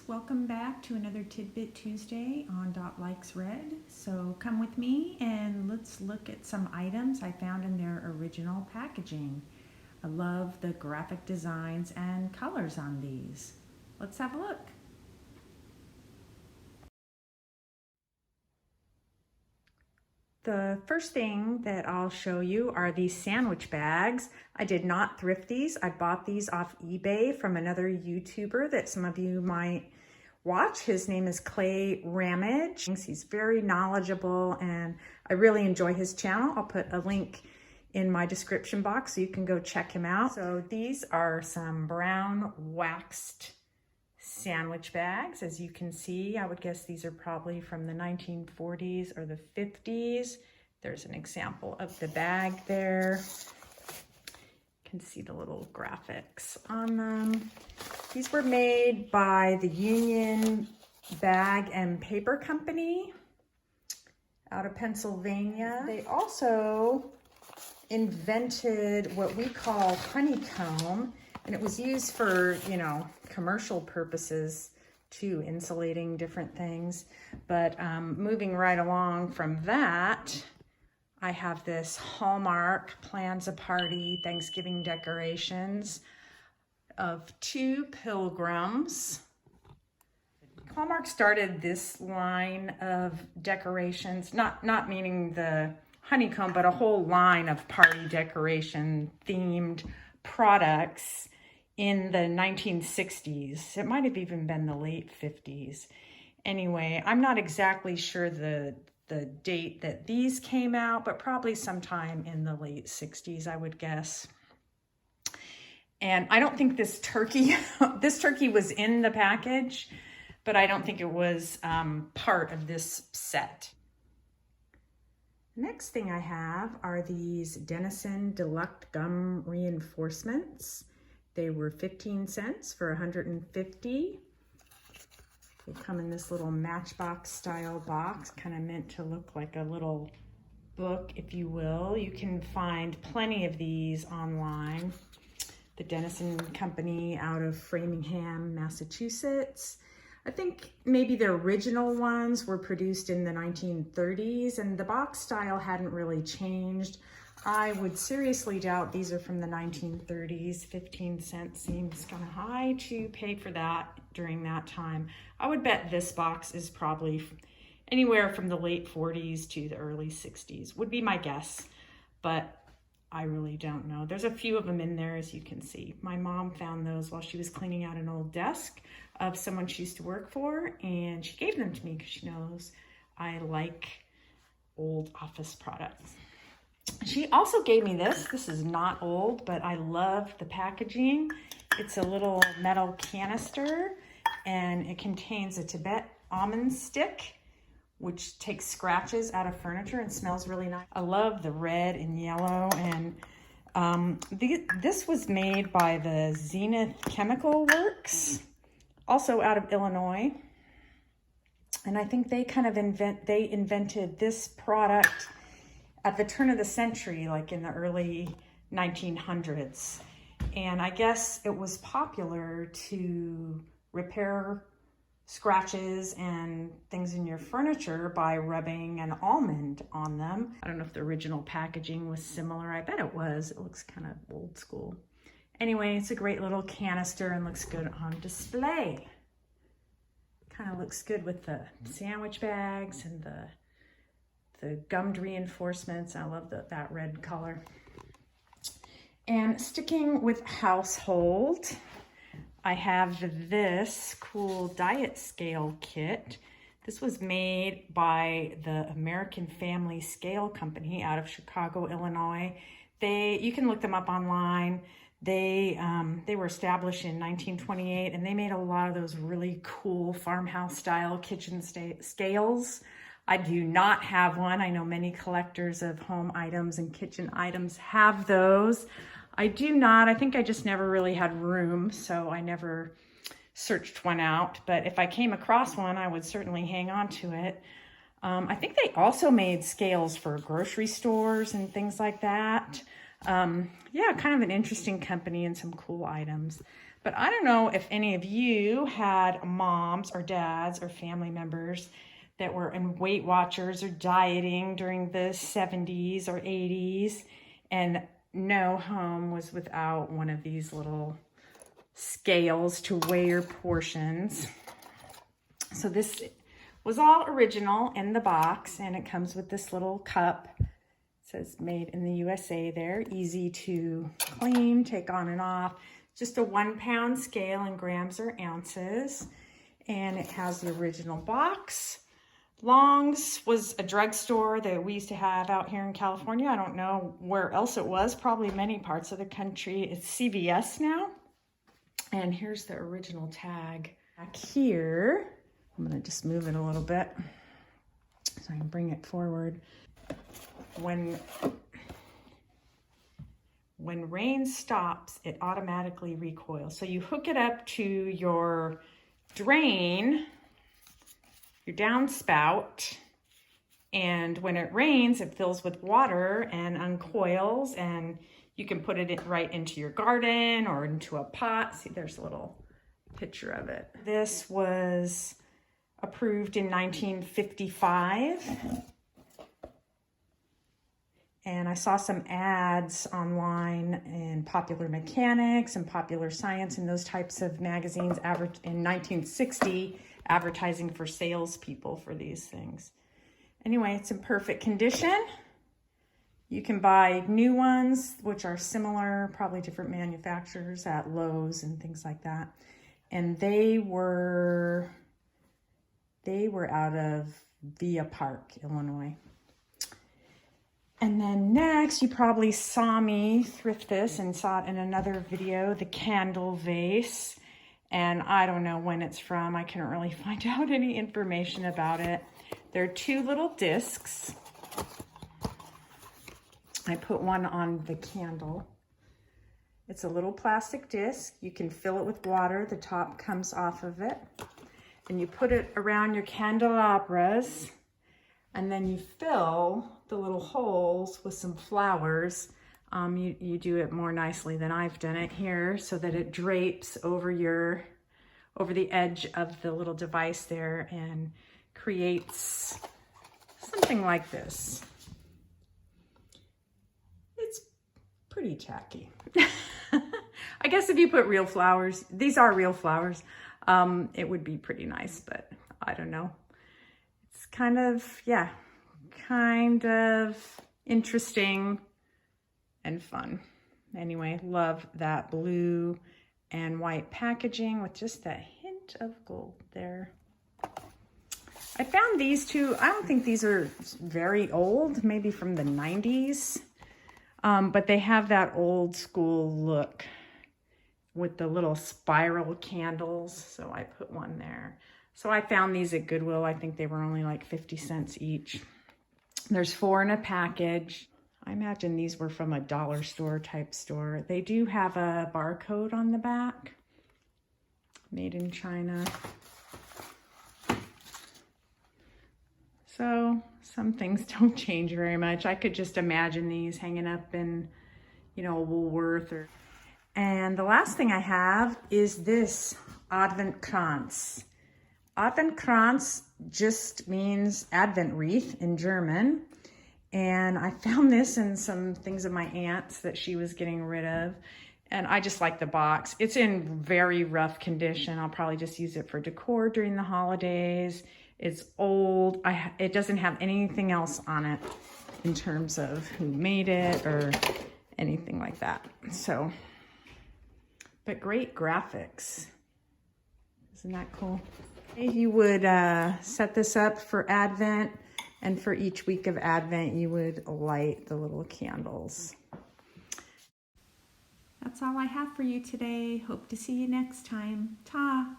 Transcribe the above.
welcome back to another Tidbit Tuesday on Dot Likes Red. So come with me and let's look at some items I found in their original packaging. I love the graphic designs and colors on these. Let's have a look. The first thing that I'll show you are these sandwich bags. I did not thrift these. I bought these off eBay from another YouTuber that some of you might watch. His name is Clay Ramage. He's very knowledgeable and I really enjoy his channel. I'll put a link in my description box so you can go check him out. So these are some brown waxed sandwich bags. As you can see, I would guess these are probably from the 1940s or the 50s. There's an example of the bag there. You can see the little graphics on them. These were made by the Union Bag and Paper Company out of Pennsylvania. They also invented what we call honeycomb, and it was used for, commercial purposes too, insulating different things. But moving right along from that, I have this Hallmark Plans a Party Thanksgiving decorations of 2 pilgrims. Hallmark started this line of decorations, not meaning the honeycomb, but a whole line of party decoration themed products in the 1960s. It might have even been the late 50s. Anyway, I'm not exactly sure the date that these came out, but probably sometime in the late 60s, I would guess. And I don't think this turkey was in the package, but I don't think it was part of this set. Next thing I have are these Denizen Deluxe Gum Reinforcements. They were 15 cents for 150. They come in this little matchbox style box, kind of meant to look like a little book, if you will. You can find plenty of these online. The Denizen Company out of Framingham, Massachusetts. I think maybe the original ones were produced in the 1930s and the box style hadn't really changed. I would seriously doubt these are from the 1930s. 15 cents seems kind of high to pay for that during that time. I would bet this box is probably anywhere from the late 40s to the early 60s, would be my guess, but I really don't know. There's a few of them in there, as you can see. My mom found those while she was cleaning out an old desk of someone she used to work for, and she gave them to me because she knows I like old office products. She also gave me this. This is not old, but I love the packaging. It's a little metal canister, and it contains a Tibet almond stick, which takes scratches out of furniture and smells really nice. I love the red and yellow, and this was made by the Zenith Chemical Works, also out of Illinois. And I think they kind of invented this product at the turn of the century, like in the early 1900s. And I guess it was popular to repair scratches and things in your furniture by rubbing an almond on them. I don't know if the original packaging was similar. I bet it was. It looks kind of old school. Anyway, it's a great little canister and looks good on display. Kind of looks good with the sandwich bags and the gummed reinforcements. I love that red color. And sticking with household, I have this cool diet scale kit. This was made by the American Family Scale Company out of Chicago, Illinois. You can look them up online. They were established in 1928, and they made a lot of those really cool farmhouse style kitchen scales. I do not have one. I know many collectors of home items and kitchen items have those. I do not. I think I just never really had room, so I never searched one out. But if I came across one, I would certainly hang on to it. I think they also made scales for grocery stores and things like that. Yeah, kind of an interesting company and some cool items. But I don't know if any of you had moms or dads or family members that were in Weight Watchers or dieting during the 70s or 80s, and no home was without one of these little scales to weigh your portions. So this was all original in the box, and it comes with this little cup. It says made in the USA there, easy to clean, take on and off. Just a 1 pound scale in grams or ounces. And it has the original box. Long's was a drugstore that we used to have out here in California. I don't know where else it was, probably many parts of the country. It's CVS now. And here's the original tag. Back here, I'm gonna just move it a little bit so I can bring it forward. When rain stops, it automatically recoils. So you hook it up to your drain, your downspout, and when it rains, it fills with water and uncoils, and you can put it right into your garden or into a pot. See, there's a little picture of it. This was approved in 1955. And I saw some ads online in Popular Mechanics and Popular Science and those types of magazines in 1960, advertising for salespeople for these things. Anyway, it's in perfect condition. You can buy new ones, which are similar, probably different manufacturers at Lowe's and things like that. And they were out of Via Park, Illinois. And then next, you probably saw me thrift this and saw it in another video, the candle vase. And I don't know when it's from. I couldn't really find out any information about it. There are 2 little discs. I put one on the candle. It's a little plastic disc. You can fill it with water. The top comes off of it. And you put it around your candelabras. And then you fill the little holes with some flowers. You do it more nicely than I've done it here so that it drapes over the edge of the little device there and creates something like this. It's pretty tacky. I guess if you put real flowers, these are real flowers, it would be pretty nice, but I don't know. It's kind of interesting and fun. Anyway, love that blue and white packaging with just a hint of gold there. I found these 2, I don't think these are very old, maybe from the 90s, but they have that old school look with the little spiral candles, so I put one there. So I found these at Goodwill. I think they were only like 50 cents each. There's 4 in a package. I imagine these were from a dollar store type store. They do have a barcode on the back. Made in China. So some things don't change very much. I could just imagine these hanging up in, Woolworth or... And the last thing I have is this Adventkranz. Adventkranz just means Advent wreath in German. And I found this in some things of my aunt's that she was getting rid of. And I just like the box. It's in very rough condition. I'll probably just use it for decor during the holidays. It's old. It doesn't have anything else on it in terms of who made it or anything like that. So, but great graphics. Isn't that cool? You would set this up for Advent, and for each week of Advent, you would light the little candles. That's all I have for you today. Hope to see you next time. Ta!